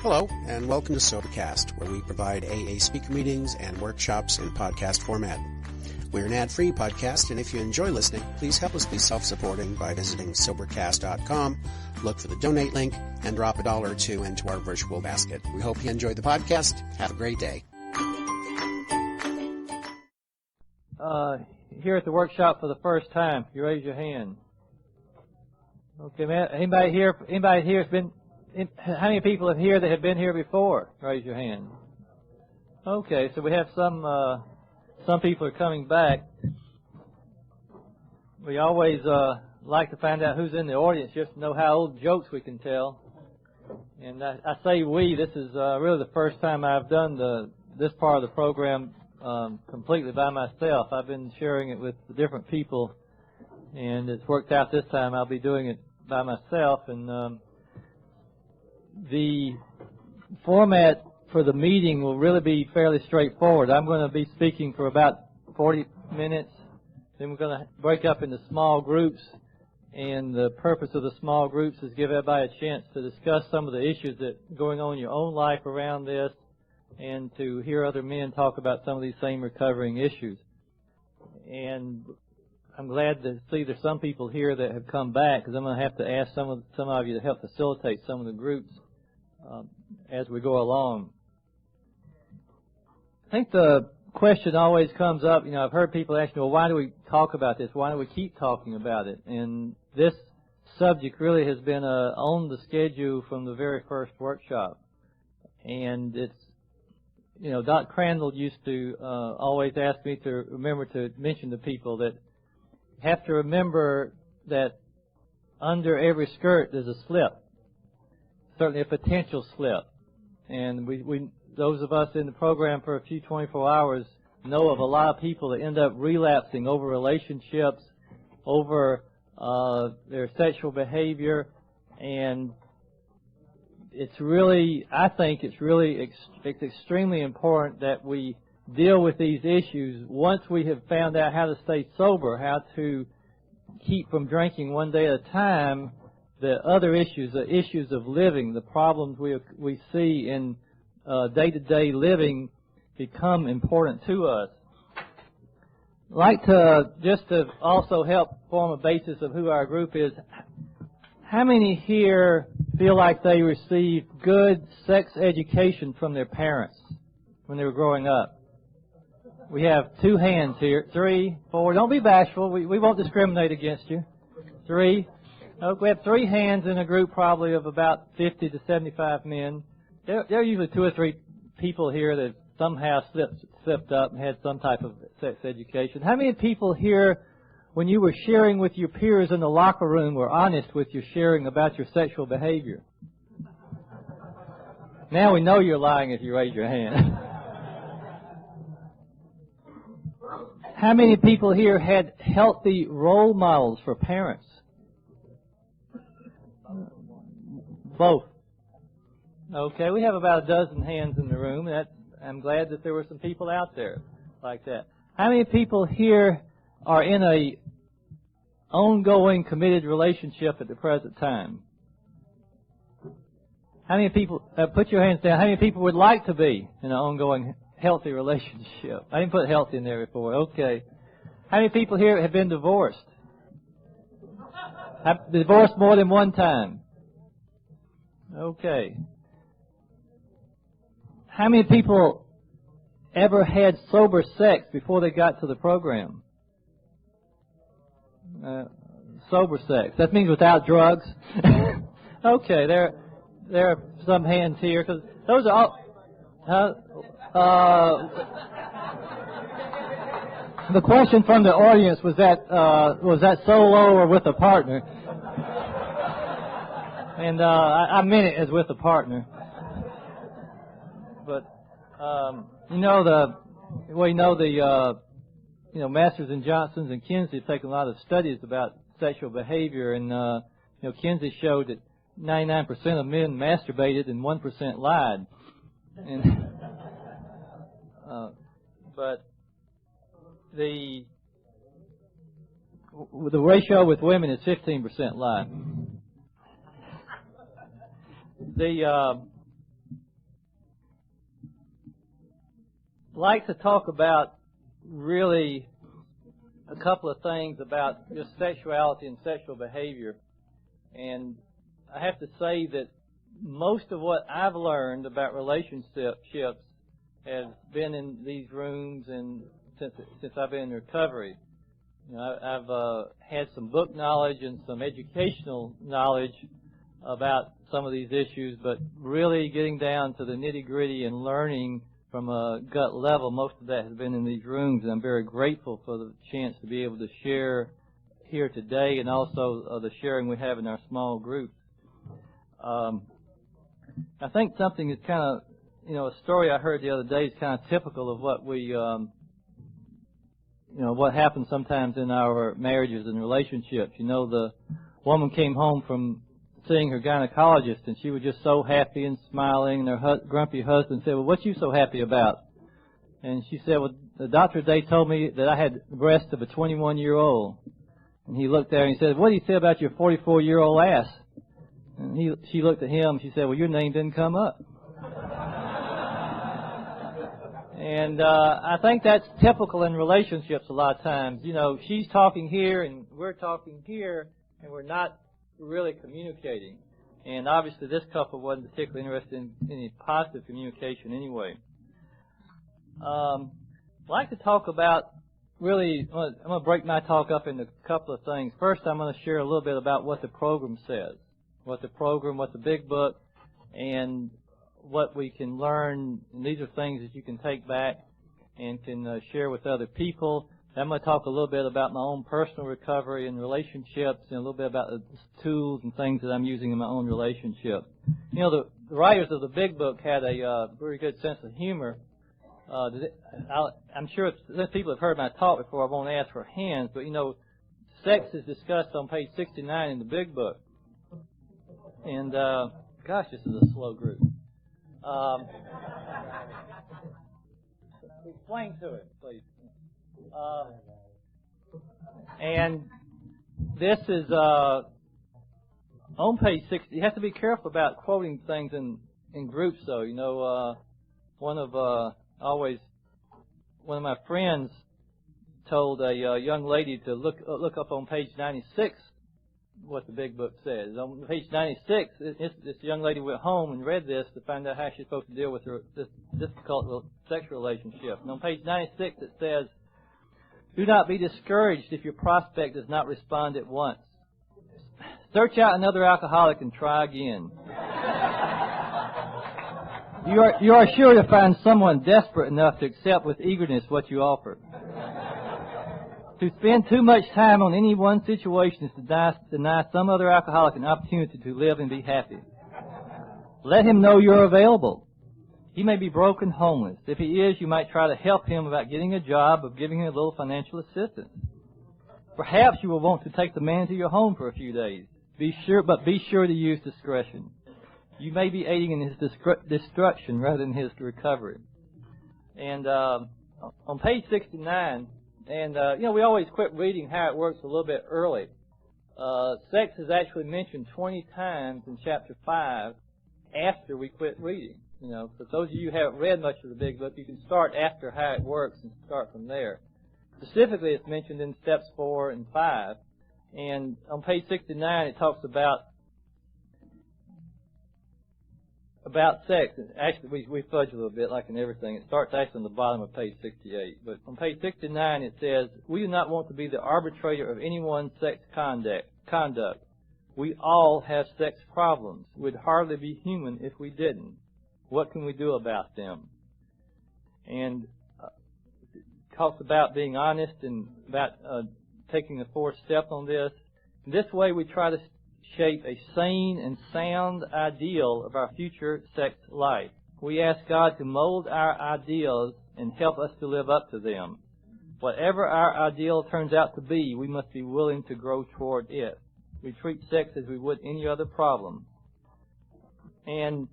Hello, and welcome to Sobercast, where we provide AA speaker meetings and workshops in podcast format. We're an ad-free podcast, and if you enjoy listening, please help us be self-supporting by visiting Sobercast.com, look for the donate link, and drop $1 or $2 into our virtual basket. We hope you enjoy the podcast. Have a great day. Here at the workshop for the first time, you raise your hand. Okay, man. Anybody here has been? How many people are here that have been here before? Raise your hand. Okay, so we have some people are coming back. We always like to find out who's in the audience just to know how old jokes we can tell. And I say we. This is really the first time I've done this part of the program completely by myself. I've been sharing it with the different people, and it's worked out this time. I'll be doing it by myself, and the format for the meeting will really be fairly straightforward. I'm going to be speaking for about 40 minutes. Then we're going to break up into small groups, and the purpose of the small groups is give everybody a chance to discuss some of the issues that are going on in your own life around this, and to hear other men talk about some of these same recovering issues. And I'm glad to see there's some people here that have come back, because I'm going to have to ask some of you to help facilitate some of the groups as we go along. I think the question always comes up, I've heard people ask me, well, why do we talk about this? Why do we keep talking about it? And this subject really has been on the schedule from the very first workshop. And it's, Doc Crandall used to always ask me to remember to mention to people that have to remember that under every skirt there's a slip, certainly a potential slip. And we those of us in the program for a few 24 hours know of a lot of people that end up relapsing over relationships, over their sexual behavior, and I think it's extremely important that we deal with these issues once we have found out how to stay sober, how to keep from drinking one day at a time. The other issues, the issues of living, the problems we see in day-to-day living become important to us. I'd like to just to also help form a basis of who our group is. How many here feel like they received good sex education from their parents when they were growing up? We have 2 hands here. 3, 4. Don't be bashful. We won't discriminate against you. 3. We have 3 hands in a group probably of about 50 to 75 men. There are usually 2 or 3 people here that somehow slipped up and had some type of sex education. How many people here, when you were sharing with your peers in the locker room, were honest with your sharing about your sexual behavior? Now we know you're lying if you raise your hand. How many people here had healthy role models for parents? Both. Okay, we have about a dozen hands in the room. I'm glad that there were some people out there like that. How many people here are in a ongoing committed relationship at the present time? How many people, put your hands down, how many people would like to be in an ongoing healthy relationship? I didn't put healthy in there before. Okay. How many people here have been divorced? Have divorced more than one time? Okay. How many people ever had sober sex before they got to the program? Sober sex. That means without drugs? Okay, there are some hands here, because those are all... the question from the audience was that solo or with a partner? And I meant it as with a partner. But Masters and Johnsons and Kinsey have taken a lot of studies about sexual behavior, and Kinsey showed that 99% of men masturbated and 1% lied. And but the ratio with women is 15% lie. like to talk about really a couple of things about just sexuality and sexual behavior. And I have to say that most of what I've learned about relationships has been in these rooms and since I've been in recovery. You know, I've had some book knowledge and some educational knowledge about some of these issues, but really getting down to the nitty-gritty and learning from a gut level, most of that has been in these rooms, and I'm very grateful for the chance to be able to share here today and also the sharing we have in our small groups. I think something is kind of, a story I heard the other day is kind of typical of what we, what happens sometimes in our marriages and relationships. The woman came home from seeing her gynecologist, and she was just so happy and smiling, and her grumpy husband said, "Well, what you so happy about?" And she said, "Well, the doctor today told me that I had the breast of a 21-year-old. And he looked there and he said, "What do you say about your 44-year-old ass?" And she looked at him and she said, "Well, your name didn't come up." And I think that's typical in relationships a lot of times. She's talking here and we're talking here, and we're not really communicating. And obviously this couple wasn't particularly interested in any positive communication anyway. I'd like to talk about I'm going to break my talk up into a couple of things. First, I'm going to share a little bit about what the program says, what the big book, and what we can learn. And these are things that you can take back and can share with other people. I'm going to talk a little bit about my own personal recovery and relationships, and a little bit about the tools and things that I'm using in my own relationship. The writers of the big book had a very good sense of humor. I'm sure that people have heard my talk before. I won't ask for hands, but sex is discussed on page 69 in the big book. And gosh, this is a slow group. Explain to it, please. And this is on page 60. You have to be careful about quoting things in groups, though. One of my friends told a young lady to look up on page 96 what the big book says. On page 96, this young lady went home and read this to find out how she's supposed to deal with this difficult sexual relationship. And on page 96 it says, "Do not be discouraged if your prospect does not respond at once. Search out another alcoholic and try again. You are sure to find someone desperate enough to accept with eagerness what you offer. To spend too much time on any one situation is to deny some other alcoholic an opportunity to live and be happy. Let him know you're available. He may be broke and homeless. If he is, you might try to help him about getting a job, of giving him a little financial assistance. Perhaps you will want to take the man to your home for a few days. Be sure to use discretion. You may be aiding in his destruction rather than his recovery." And on page 69, and we always quit reading how it works a little bit early. Sex is actually mentioned 20 times in chapter 5 after we quit reading. For those of you who haven't read much of the big book, you can start after how it works and start from there. Specifically, it's mentioned in steps 4 and 5. And on page 69, it talks about sex. Actually, we fudge a little bit, like in everything. It starts actually on the bottom of page 68. But on page 69, it says, "We do not want to be the arbitrator of anyone's sex conduct. We all have sex problems. We'd hardly be human if we didn't. What can we do about them?" And it talks about being honest and about taking the fourth step on this. This way we try to shape a sane and sound ideal of our future sex life. We ask God to mold our ideals and help us to live up to them. Whatever our ideal turns out to be, we must be willing to grow toward it. We treat sex as we would any other problem. And,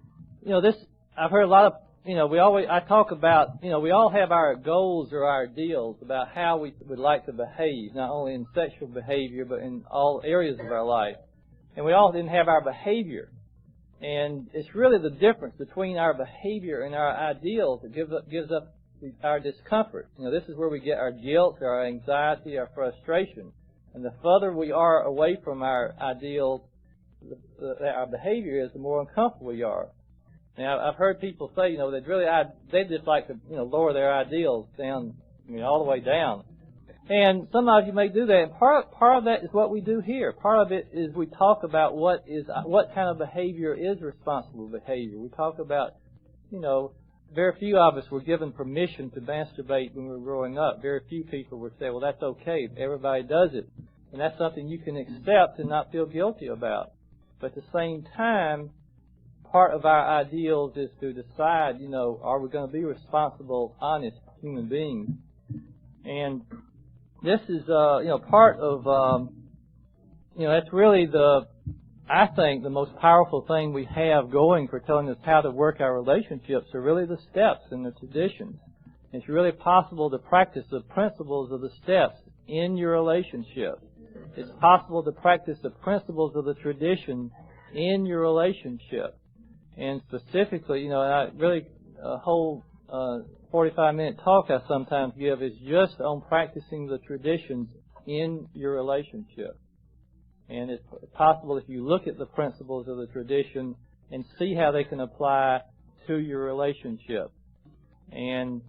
I've heard a lot of, I talk about, we all have our goals or our ideals about how we would like to behave, not only in sexual behavior, but in all areas of our life. And we all didn't have our behavior. And it's really the difference between our behavior and our ideals that gives our discomfort. This is where we get our guilt, our anxiety, our frustration. And the further we are away from our ideals, our behavior is, the more uncomfortable we are. Now, I've heard people say, they just like to, lower their ideals down, all the way down. And some of you may do that. And part of that is what we do here. Part of it is we talk about what kind of behavior is responsible behavior. We talk about, very few of us were given permission to masturbate when we were growing up. Very few people would say, well, that's okay. Everybody does it. And that's something you can accept and not feel guilty about. But at the same time, part of our ideals is to decide, are we going to be responsible, honest human beings? And this is, part of, that's really I think the most powerful thing we have going for telling us how to work our relationships are really the steps and the traditions. It's really possible to practice the principles of the steps in your relationship. It's possible to practice the principles of the tradition in your relationship. And specifically, a whole 45-minute talk I sometimes give is just on practicing the traditions in your relationship. And it's possible if you look at the principles of the tradition and see how they can apply to your relationship. And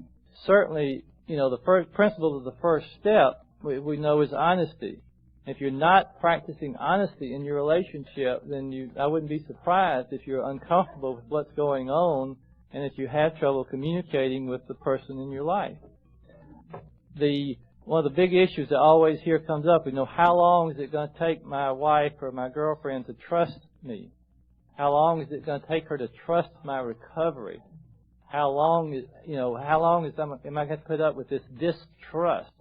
certainly, the first principle of the first step we know is honesty. If you're not practicing honesty in your relationship, then I wouldn't be surprised if you're uncomfortable with what's going on and if you have trouble communicating with the person in your life. One of the big issues that always here comes up, how long is it going to take my wife or my girlfriend to trust me? How long is it going to take her to trust my recovery? How long am I going to put up with this distrust?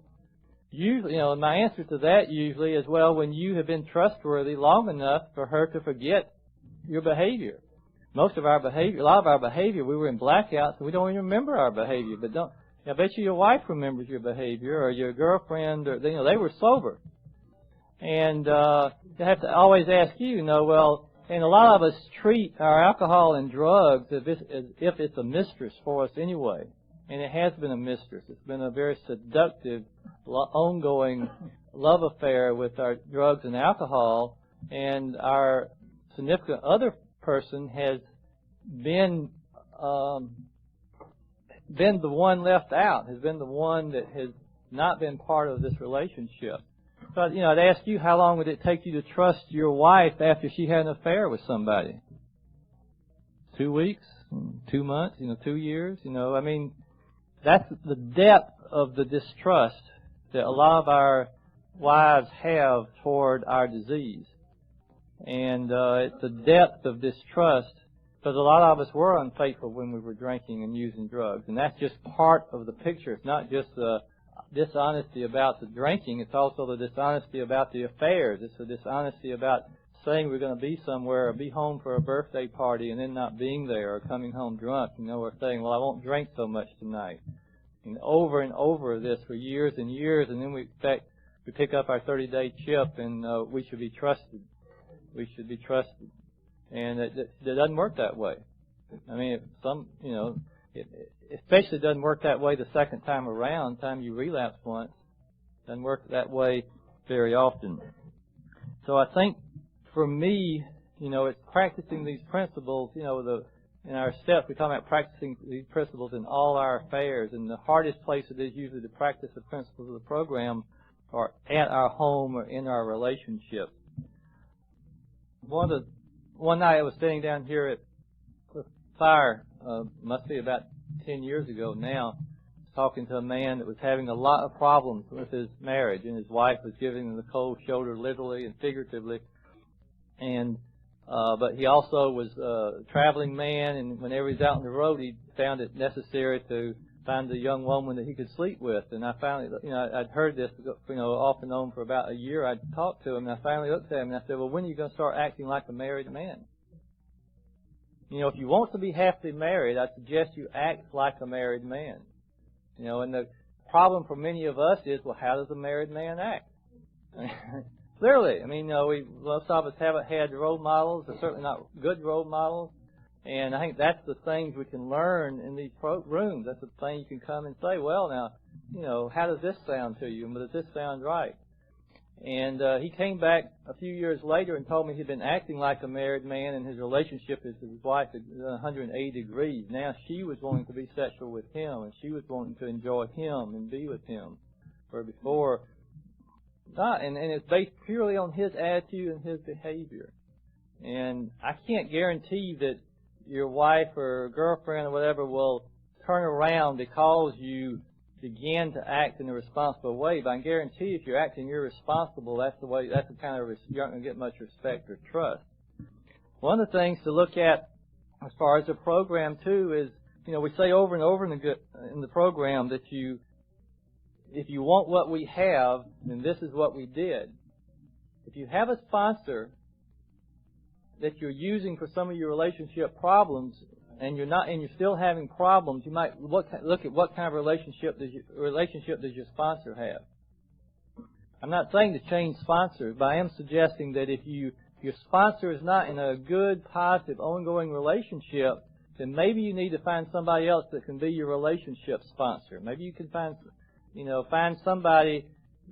Usually, my answer to that usually is, well, when you have been trustworthy long enough for her to forget your behavior. A lot of our behavior, we were in blackouts and we don't even remember our behavior. But I bet you your wife remembers your behavior, or your girlfriend, or they were sober. And you have to always ask and a lot of us treat our alcohol and drugs as if it's a mistress for us anyway. And it has been a mistress. It's been a very seductive, ongoing love affair with our drugs and alcohol. And our significant other person has been the one left out, has been the one that has not been part of this relationship. So, I'd ask you, how long would it take you to trust your wife after she had an affair with somebody? 2 weeks? 2 months? 2 years? That's the depth of the distrust that a lot of our wives have toward our disease. And it's the depth of distrust, because a lot of us were unfaithful when we were drinking and using drugs. And that's just part of the picture. It's not just the dishonesty about the drinking. It's also the dishonesty about the affairs. It's the dishonesty about saying we're going to be somewhere or be home for a birthday party and then not being there, or coming home drunk, or saying, well, I won't drink so much tonight. And over this for years and years, and then we pick up our 30-day chip and we should be trusted. We should be trusted. And it doesn't work that way. It especially doesn't work that way the second time around, time you relapse once. It doesn't work that way very often. So I think for me, it's practicing these principles, in our steps, we talk about practicing these principles in all our affairs. And the hardest place it is usually to practice the principles of the program are at our home or in our relationships. One night I was sitting down here at the fire, must be about 10 years ago now, talking to a man that was having a lot of problems with his marriage, and his wife was giving him the cold shoulder literally and figuratively. And but he also was a traveling man, and whenever he was out on the road, he found it necessary to find a young woman that he could sleep with. And I finally, I'd heard this, off and on for about a year. I'd talked to him, and I finally looked at him, and I said, well, when are you going to start acting like a married man? If you want to be happily married, I suggest you act like a married man. And the problem for many of us is, well, how does a married man act? Clearly, most of us haven't had role models. They're certainly not good role models. And I think that's the things we can learn in these rooms. That's the thing you can come and say, well, now, you know, how does this sound to you? Does this sound right? And he came back a few years later and told me he'd been acting like a married man, and his relationship with his wife had 180 degrees. Now she was wanting to be sexual with him, and she was wanting to enjoy him and be with him. Where before, not, and it's based purely on his attitude and his behavior. And I can't guarantee that your wife or girlfriend or whatever will turn around because you begin to act in a responsible way. But I can guarantee if you're acting irresponsible, that's the kind of, you're not going to get much respect or trust. One of the things to look at as far as the program too is, you know, we say over and over in the program that if you want what we have, then this is what we did. If you have a sponsor that you're using for some of your relationship problems, and you're still having problems, you might look at what kind of relationship does your sponsor have. I'm not saying to change sponsors, but I am suggesting that if your sponsor is not in a good, positive, ongoing relationship, then maybe you need to find somebody else that can be your relationship sponsor. Maybe you can find somebody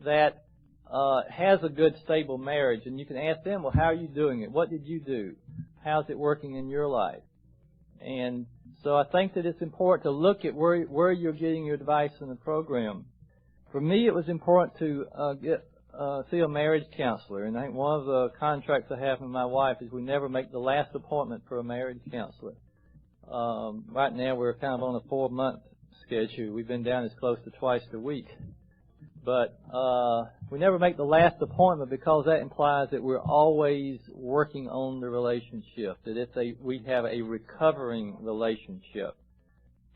that has a good, stable marriage, and you can ask them, well, how are you doing it? What did you do? How's it working in your life? And so I think that it's important to look at where you're getting your advice in the program. For me, it was important to see a marriage counselor, and I think one of the contracts I have with my wife is we never make the last appointment for a marriage counselor. Right now, we're kind of on a 4-month schedule. We've been down as close to twice a week. But we never make the last appointment because that implies that we're always working on the relationship, that we have a recovering relationship,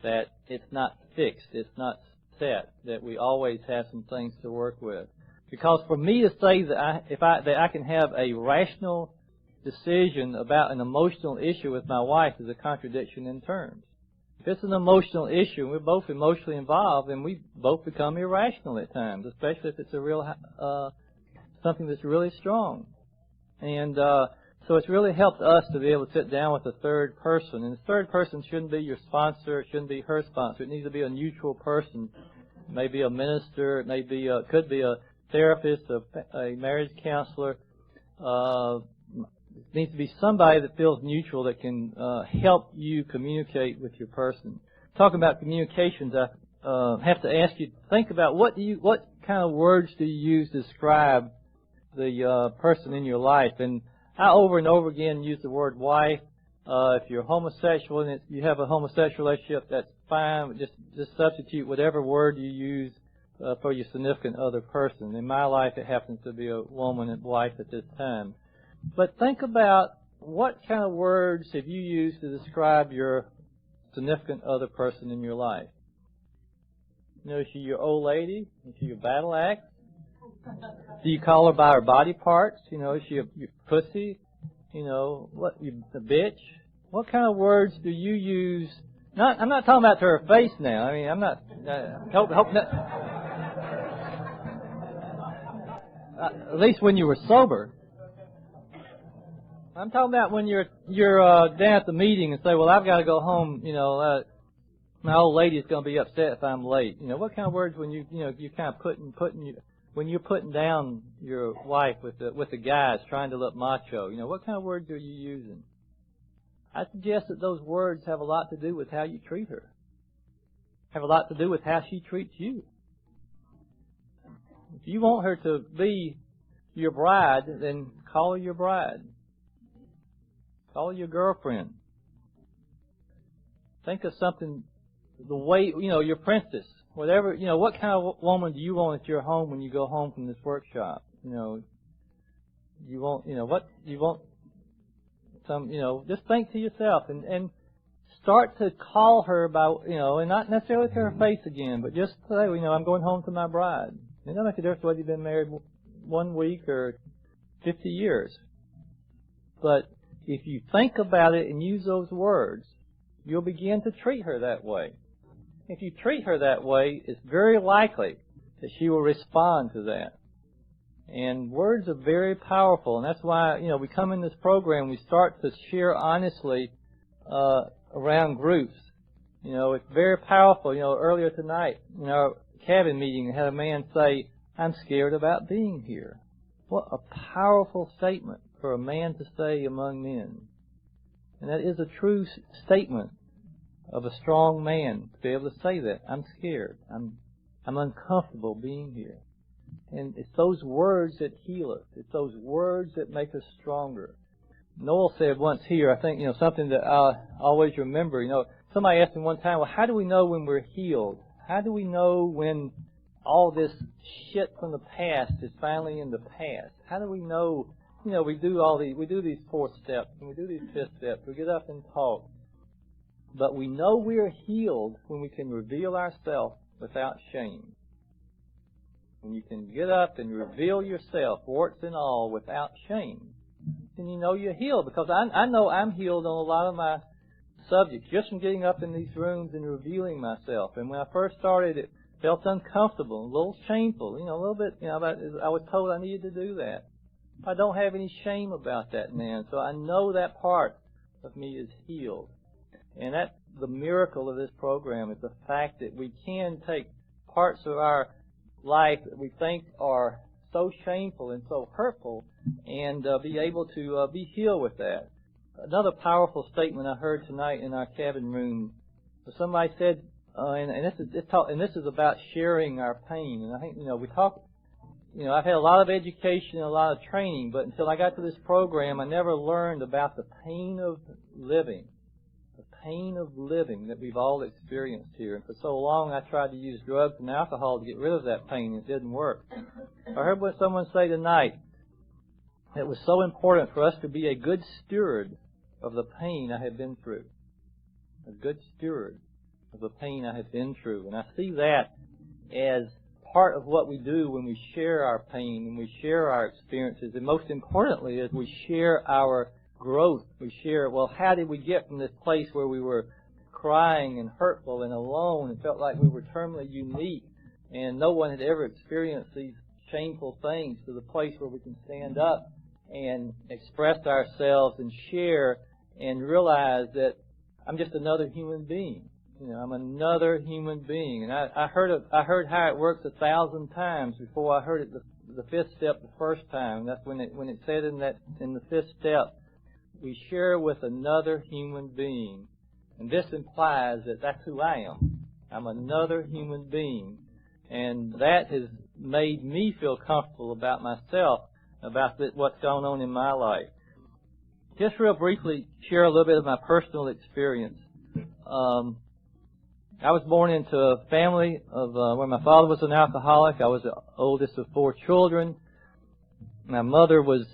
that it's not fixed, it's not set, that we always have some things to work with. Because for me to say that I can have a rational decision about an emotional issue with my wife is a contradiction in terms. If it's an emotional issue and we're both emotionally involved, then we both become irrational at times, especially if it's a real something that's really strong. And so it's really helped us to be able to sit down with a third person. And the third person shouldn't be your sponsor. It shouldn't be her sponsor. It needs to be a neutral person. It may be a minister. It may be could be a therapist, a marriage counselor. It needs to be somebody that feels neutral, that can help you communicate with your person. Talking about communications, I have to ask you to think about what kind of words do you use to describe the person in your life. And I over and over again use the word wife. If you're homosexual and you have a homosexual relationship, that's fine. Just substitute whatever word you use for your significant other person. In my life, it happens to be a woman and wife at this time. But think about what kind of words have you used to describe your significant other person in your life. You know, is she your old lady? Is she your battle axe? Do you call her by her body parts? You know, is she your pussy? You know, a bitch? What kind of words do you use? I'm not talking about to her face now. I mean, I'm not. Hope not. At least when you were sober. I'm talking about when you're down at the meeting and say, well, I've got to go home, you know, my old lady is going to be upset if I'm late. You know, what kind of words when you kind of when you're putting down your wife with the guys trying to look macho, you know, what kind of words are you using? I suggest that those words have a lot to do with how you treat her. Have a lot to do with how she treats you. If you want her to be your bride, then call her your bride. Call her your girlfriend. Think of something, the way, you know, your princess. Whatever, you know, what kind of woman do you want at your home when you go home from this workshop? You know, you want, you know, what, you want some, you know, just think to yourself and start to call her by, you know, and not necessarily to her face again, but just say, you know, I'm going home to my bride. It doesn't make a difference whether you've been married 1 week or 50 years. But if you think about it and use those words, you'll begin to treat her that way. If you treat her that way, it's very likely that she will respond to that. And words are very powerful, and that's why, you know, we come in this program, we start to share honestly around groups. It's very powerful. Earlier tonight in our cabin meeting, I had a man say, "I'm scared about being here." What a powerful statement for a man to say among men. And that is a true statement of a strong man, to be able to say that. I'm scared. I'm uncomfortable being here. And it's those words that heal us. It's those words that make us stronger. Noel said once here, I think, something that I always remember. Somebody asked me one time, well, how do we know when we're healed? How do we know when all this shit from the past is finally in the past? How do we know? We do these 4 steps and we do these 5 steps. We get up and talk. But we know we're healed when we can reveal ourselves without shame. When you can get up and reveal yourself, warts and all, without shame, then you know you're healed. Because I know I'm healed on a lot of my subjects just from getting up in these rooms and revealing myself. And when I first started, it felt uncomfortable, a little shameful, a little bit, I was told I needed to do that. I don't have any shame about that, man. So I know that part of me is healed. And that's the miracle of this program, is the fact that we can take parts of our life that we think are so shameful and so hurtful and be able to be healed with that. Another powerful statement I heard tonight in our cabin room, somebody said, and this is about sharing our pain. And I think, we talk, I've had a lot of education and a lot of training, but until I got to this program, I never learned about the pain of living. The pain of living that we've all experienced here. And for so long, I tried to use drugs and alcohol to get rid of that pain. It didn't work. I heard what someone say tonight. It was so important for us to be a good steward of the pain I had been through. A good steward of the pain I had been through. And I see that as part of what we do when we share our pain, when we share our experiences, and most importantly, as we share our growth. We share, how did we get from this place where we were crying and hurtful and alone and felt like we were terminally unique and no one had ever experienced these shameful things, to the place where we can stand up and express ourselves and share and realize that I'm just another human being. I'm another human being. And I heard how it works 1,000 times before I heard it the 5th step the first time. And that's when it said in the 5th step, we share with another human being. And this implies that that's who I am. I'm another human being. And that has made me feel comfortable about myself, about what's going on in my life. Just real briefly, share a little bit of my personal experience. I was born into a family of where my father was an alcoholic. I was the oldest of 4 children. My mother was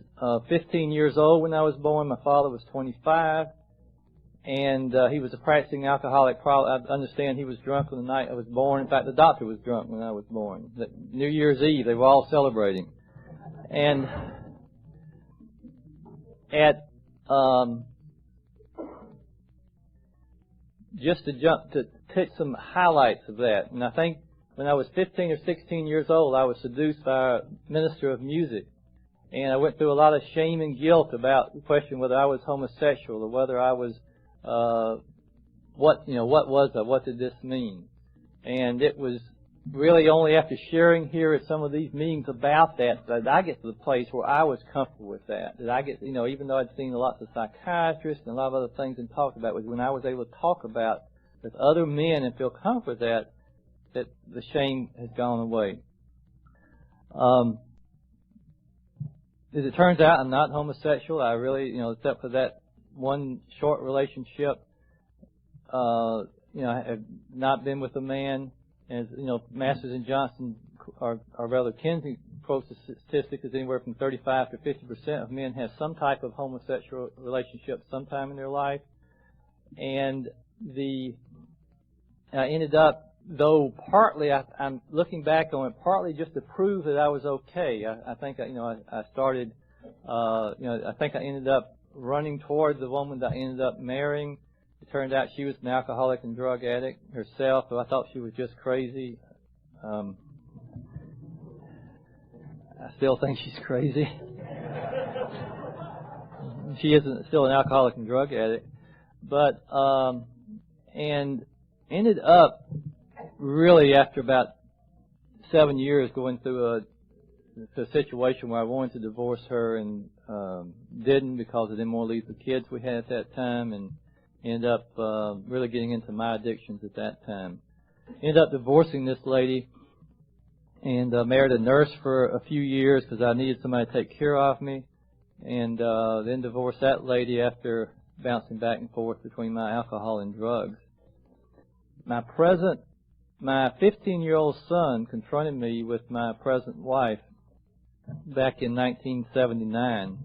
15 years old when I was born. My father was 25. And he was a practicing alcoholic. I understand he was drunk on the night I was born. In fact, the doctor was drunk when I was born. New Year's Eve, they were all celebrating. And just to take some highlights of that. And I think when I was 15 or 16 years old, I was seduced by a minister of music. And I went through a lot of shame and guilt about the question whether I was homosexual or whether I was, what was I? What did this mean? And it was really only after sharing here at some of these meetings about that I get to the place where I was comfortable with that. That I get, even though I'd seen lots of psychiatrists and a lot of other things and talked about, was when I was able to talk about with other men and feel comfortable with that the shame has gone away. As it turns out, I'm not homosexual. I really, except for that one short relationship, I have not been with a man. As Masters and Johnson are rather Kinsey quotes the statistic is anywhere from 35 to 50% of men have some type of homosexual relationship sometime in their life. And I ended up, though partly, I'm looking back on it, partly just to prove that I was okay. I think, I started, I think I ended up running toward the woman that I ended up marrying. It turned out she was an alcoholic and drug addict herself, so I thought she was just crazy. I still think she's crazy. She isn't still an alcoholic and drug addict. But and ended up really after about 7 years going through a situation where I wanted to divorce her and didn't, because I didn't want to leave the kids we had at that time, and ended up really getting into my addictions at that time. Ended up divorcing this lady and married a nurse for a few years because I needed somebody to take care of me, and then divorced that lady after bouncing back and forth between my alcohol and drugs. My 15-year-old son confronted me with my present wife back in 1979.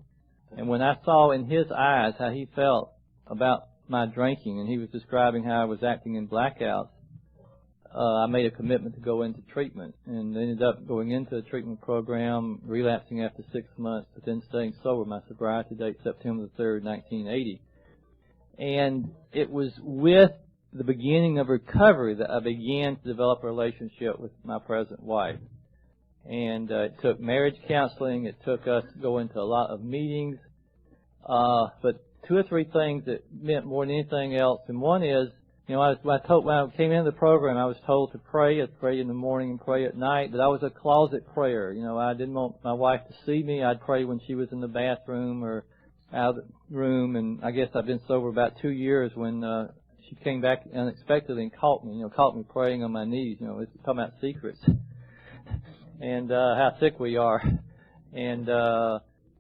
And when I saw in his eyes how he felt about my drinking, and he was describing how I was acting in blackouts, I made a commitment to go into treatment, and ended up going into a treatment program, relapsing after 6 months, but then staying sober. My sobriety date, September the 3rd, 1980. And it was with the beginning of recovery that I began to develop a relationship with my present wife. And it took marriage counseling. It took us going to a lot of meetings. But 2 or 3 things that meant more than anything else. And one is, when I came into the program, I was told to pray. I'd pray in the morning and pray at night. But I was a closet prayer. I didn't want my wife to see me. I'd pray when she was in the bathroom or out of the room. And I guess I've been sober about 2 years when she came back unexpectedly and caught me praying on my knees. It's talking about secrets. And how sick we are. And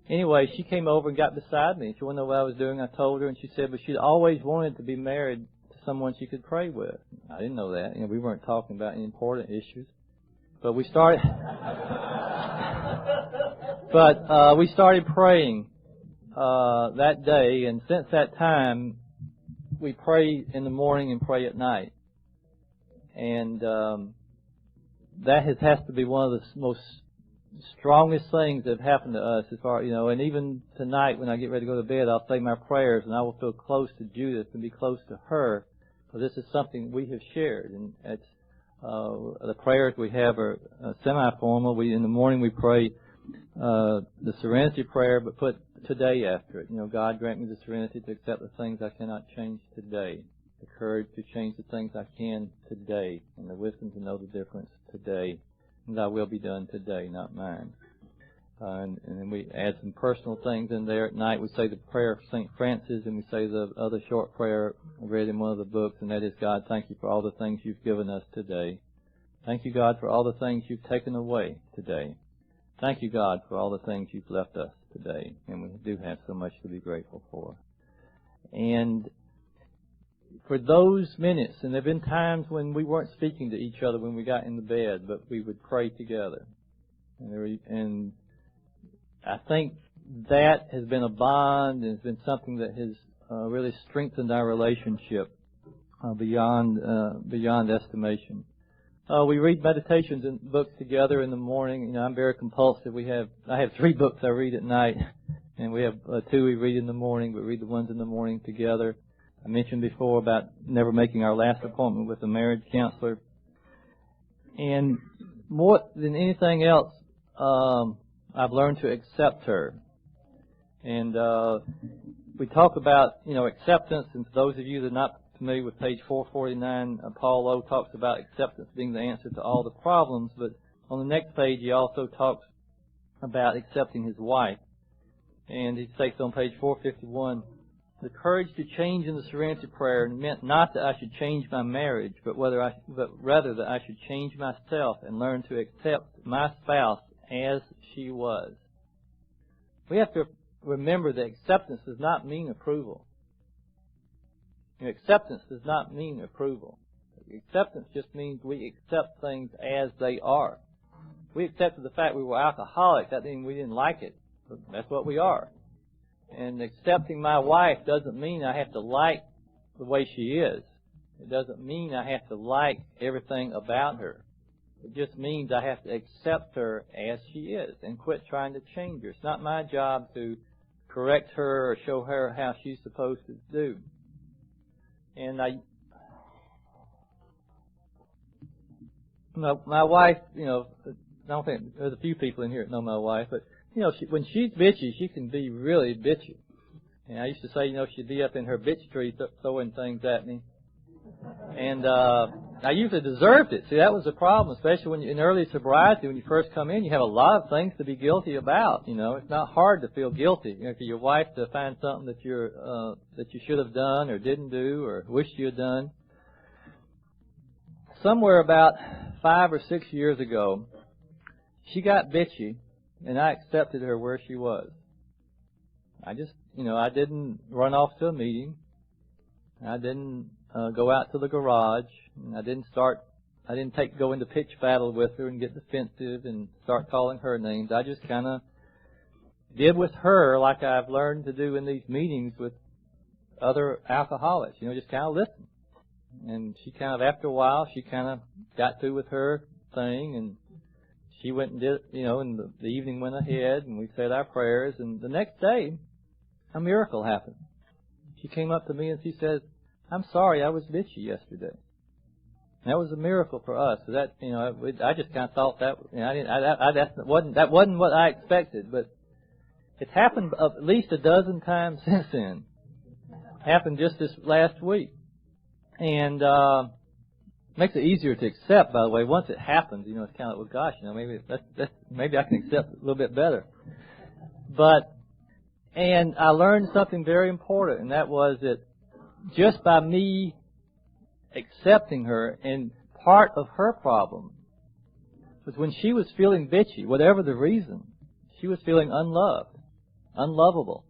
anyway, she came over and got beside me. She wanted to know what I was doing. I told her, and she said, but she'd always wanted to be married to someone she could pray with. I didn't know that. We weren't talking about any important issues. But we started we started praying that day, and since that time, we pray in the morning and pray at night. And that has to be one of the most strongest things that have happened to us as far, and even tonight when I get ready to go to bed, I'll say my prayers and I will feel close to Judith and be close to her. So this is something we have shared, and it's the prayers we have are semi-formal. In the morning we pray the Serenity Prayer, but put today after it. God grant me the serenity to accept the things I cannot change today, the courage to change the things I can today, and the wisdom to know the difference today. And thy will be done today, not mine. And then we add some personal things in there. At night we say the prayer of St. Francis, and we say the other short prayer I read in one of the books, and that is, God, thank you for all the things you've given us today. Thank you, God, for all the things you've taken away today. Thank you, God, for all the things you've left us today. And we do have so much to be grateful for. And for those minutes, and there have been times when we weren't speaking to each other when we got in the bed, but we would pray together. And I think that has been a bond, and it's been something that has really strengthened our relationship beyond estimation. We read meditations and books together in the morning. I'm very compulsive. I have 3 books I read at night, and we have 2 we read in the morning. We read the ones in the morning together. I mentioned before about never making our last appointment with a marriage counselor. And more than anything else, I've learned to accept her. And we talk about, acceptance, and for those of you that are not familiar with page 449, Paul Lowe talks about acceptance being the answer to all the problems, but on the next page he also talks about accepting his wife. And he states on page 451, the courage to change in the Serenity Prayer meant not that I should change my marriage, but rather that I should change myself and learn to accept my spouse as she was. We have to remember that acceptance does not mean approval. Acceptance does not mean approval. Acceptance just means we accept things as they are. We accepted the fact we were alcoholics. That didn't mean we didn't like it. But that's what we are. And accepting my wife doesn't mean I have to like the way she is. It doesn't mean I have to like everything about her. It just means I have to accept her as she is and quit trying to change her. It's not my job to correct her or show her how she's supposed to do. And my wife, I don't think there's a few people in here that know my wife, but when she's bitchy, she can be really bitchy. And I used to say, she'd be up in her bitch tree throwing things at me. And I usually deserved it. See, that was the problem, especially when in early sobriety, when you first come in, you have a lot of things to be guilty about. It's not hard to feel guilty. For your wife to find something that you should have done or didn't do or wished you had done. Somewhere about 5 or 6 years ago, she got bitchy, and I accepted her where she was. I just, I didn't run off to a meeting. I didn't go out to the garage. And I didn't go into pitch battle with her and get defensive and start calling her names. I just kind of did with her like I've learned to do in these meetings with other alcoholics. Just kind of listen. And she kind of, after a while, she kind of got through with her thing, and she went and did, and the evening went ahead, and we said our prayers, and the next day, a miracle happened. She came up to me and she said, "I'm sorry, I was bitchy yesterday." And that was a miracle for us. So that, I just kind of thought that, that wasn't what I expected, but it's happened at least a dozen times since then. It happened just this last week. And makes it easier to accept, by the way. Once it happens, it's kind of like, well, gosh, maybe I can accept it a little bit better. And I learned something very important, and that was that just by me accepting her, and part of her problem was when she was feeling bitchy, whatever the reason, she was feeling unloved, unlovable.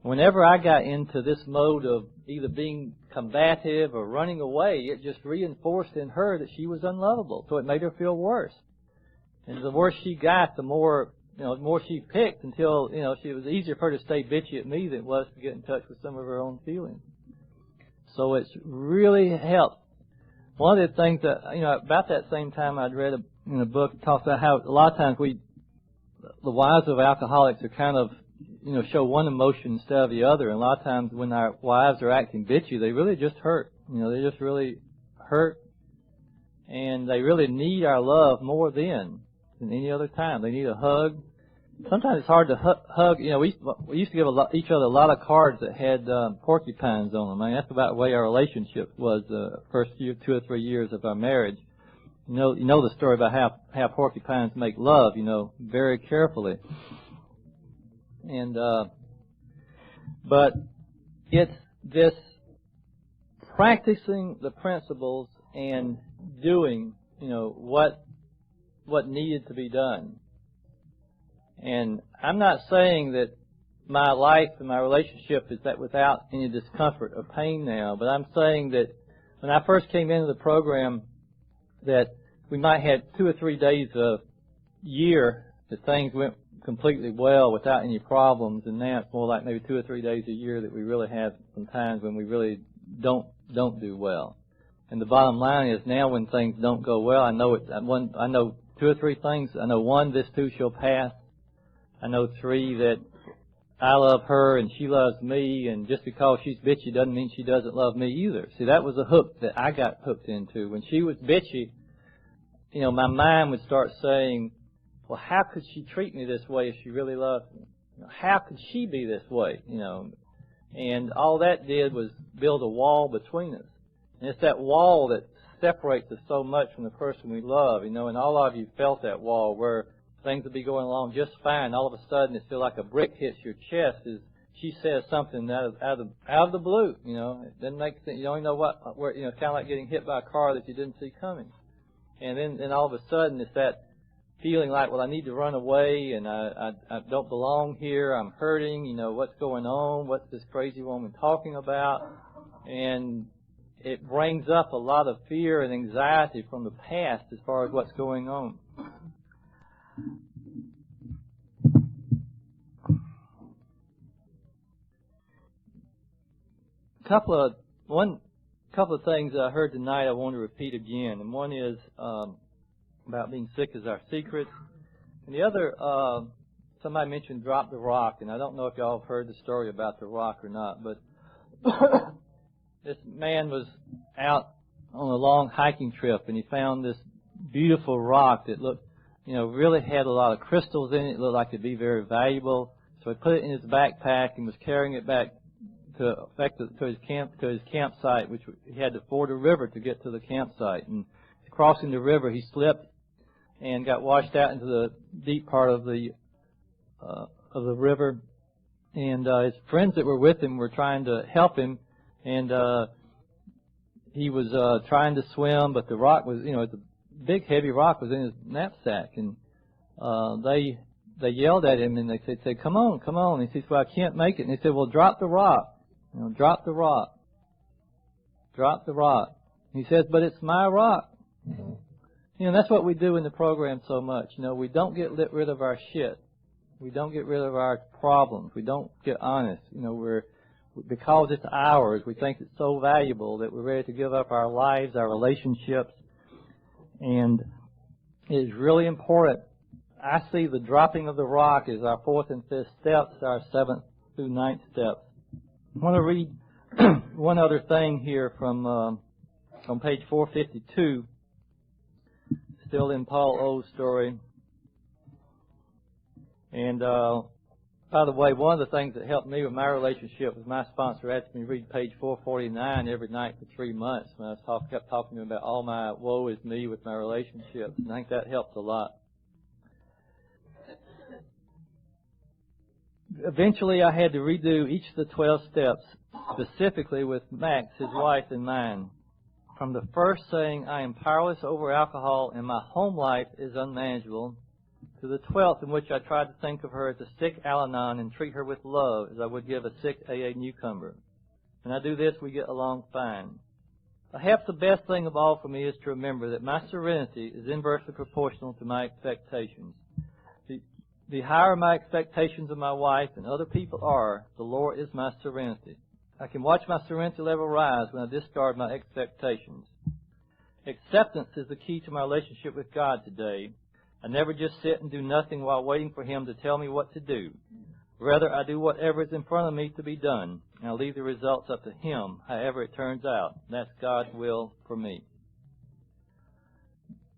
Whenever I got into this mode of either being combative or running away, it just reinforced in her that she was unlovable. So it made her feel worse. And the worse she got, the more she picked until, it was easier for her to stay bitchy at me than it was to get in touch with some of her own feelings. So it's really helped. One of the things that, about that same time I'd read in a book, talks about how a lot of times the wives of alcoholics are kind of, show one emotion instead of the other. And a lot of times when our wives are acting bitchy, they really just hurt. They just really hurt. And they really need our love more than any other time. They need a hug. Sometimes it's hard to hug. We used to give each other a lot of cards that had porcupines on them. I mean, that's about the way our relationship was the first 2 or 3 years of our marriage. You know the story about how porcupines make love, very carefully. And but it's this practicing the principles and doing, what needed to be done. And I'm not saying that my life and my relationship is that without any discomfort or pain now, but I'm saying that when I first came into the program, that we might have 2 or 3 days a year that things went completely well without any problems, and now it's more like maybe 2 or 3 days a year that we really have some times when we really don't do well. And the bottom line is now when things don't go well, I know 2 or 3 things. I know 1, this too shall pass. I know 3, that I love her and she loves me, and just because she's bitchy doesn't mean she doesn't love me either. See, that was a hook that I got hooked into. When she was bitchy, my mind would start saying, well, how could she treat me this way if she really loved me? How could she be this way? And all that did was build a wall between us. And it's that wall that separates us so much from the person we love, and all of you felt that wall where things would be going along just fine. All of a sudden, it feels like a brick hits your chest as she says something out of the blue. It doesn't make sense. You don't even know where. It's kind of like getting hit by a car that you didn't see coming. And then all of a sudden, it's that feeling like, well, I need to run away, and I don't belong here. I'm hurting. What's going on? What's this crazy woman talking about? And it brings up a lot of fear and anxiety from the past as far as what's going on. Couple of things I heard tonight I want to repeat again, and one is about being sick is our secret, and the other, somebody mentioned drop the rock, and I don't know if y'all have heard the story about the rock or not, but this man was out on a long hiking trip, and he found this beautiful rock that looked, really had a lot of crystals in it. It looked like it'd be very valuable. So he put it in his backpack and was carrying it back to his campsite, which he had to ford a river to get to the campsite. And crossing the river, he slipped and got washed out into the deep part of the river. And his friends that were with him were trying to help him, and he was trying to swim, but the rock was, the big heavy rock was in his knapsack, and they yelled at him and they said, come on. And he says, well, I can't make it. And they said, well, drop the rock. Drop the rock. Drop the rock. And he says, but it's my rock. That's what we do in the program so much. We don't get rid of our shit. We don't get rid of our problems. We don't get honest. Because it's ours, we think it's so valuable that we're ready to give up our lives, our relationships. And it is really important. I see the dropping of the rock as our 4th and 5th steps, our 7th through 9th steps. I want to read one other thing here from on page 452, still in Paul O's story. And by the way, one of the things that helped me with my relationship was my sponsor asked me to read page 449 every night for 3 months when I kept talking to him about all my woe is me with my relationships. And I think that helped a lot. Eventually, I had to redo each of the 12 steps, specifically with Max, his wife, in mind. From the first saying, I am powerless over alcohol and my home life is unmanageable, to the 12th in which I tried to think of her as a sick Al-Anon and treat her with love as I would give a sick AA newcomer. When I do this, we get along fine. Perhaps the best thing of all for me is to remember that my serenity is inversely proportional to my expectations. The higher my expectations of my wife and other people are, the lower is my serenity. I can watch my serenity level rise when I discard my expectations. Acceptance is the key to my relationship with God today. I never just sit and do nothing while waiting for Him to tell me what to do. Rather, I do whatever is in front of me to be done, and I leave the results up to Him, however it turns out. That's God's will for me.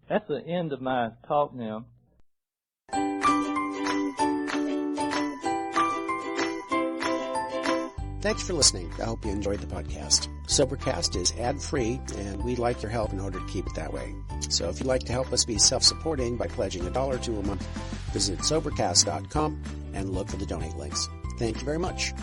That's the end of my talk now. Thanks for listening. I hope you enjoyed the podcast. Sobercast is ad-free, and we'd like your help in order to keep it that way. So if you'd like to help us be self-supporting by pledging $1 or $2 a month, visit Sobercast.com and look for the donate links. Thank you very much.